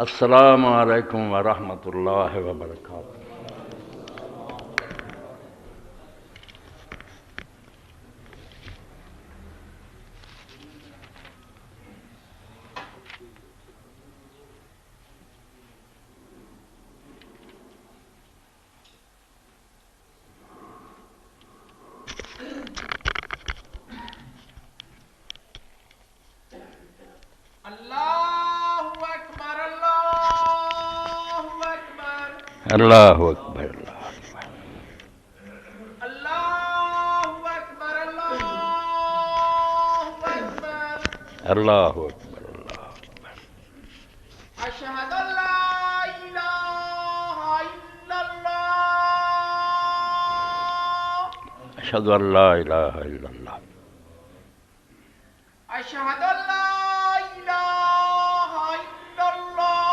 السلام علیکم ورحمۃ اللہ وبرکاتہ۔ اللہ اکبر اللہ اکبر اللہ اکبر۔ اشہد ان لا الہ الا اللہ اشہد ان لا الہ الا اللہ اشہد ان لا الہ الا اللہ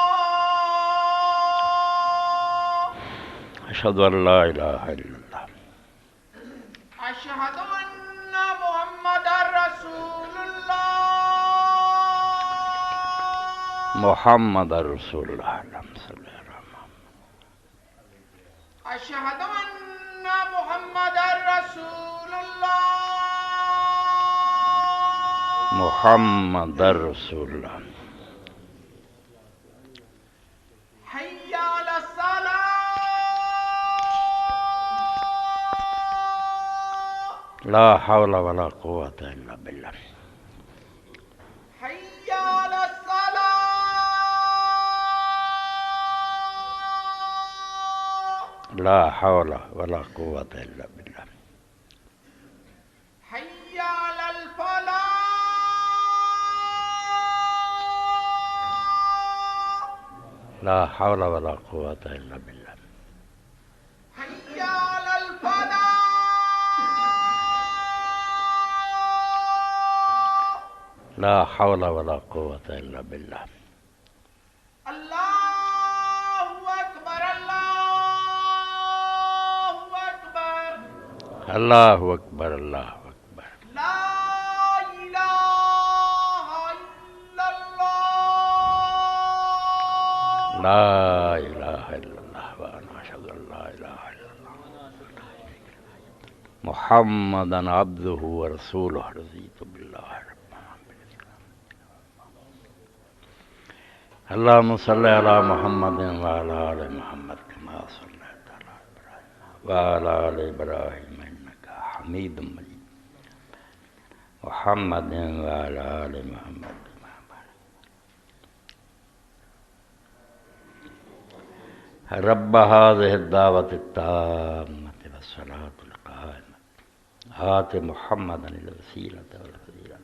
اشہد ان لا الہ الا اللہ اشہد ان محمد رسول اللہ محمد رسول اللہ اللہم صلی علی محمد۔ اشہد ان محمد رسول اللہ محمد رسول اللہ۔ حی علی الصلاۃ لا حول ولا قوة الا باللہ۔ حی علی الصلاۃ لا حول ولا قوة الا باللہ۔ حی علی الفلاح لا حول ولا قوة الا باللہ۔ حی علی الفلاح لا حول ولا قوة الا باللہ۔ اللہ اکبر اللہ اکبر اللہ اکبر اللہ اکبر۔ لا الہ الا اللہ لا الہ الا اللہ وانا اشہد ان لا الہ الا اللہ محمدا عبدہ ورسولہ رضیت باللہ ربا۔ اللہم صلی علی محمد وعلی آل محمد کما صلیت علی ابراہیم وعلی آل ابراہیم انکا حمید مجید۔ محمد وعلی آل محمد کما بارکت۔ رب هذه الدعوة التامة والصلاة القائمة آت محمدا الوسيلة والفضيلة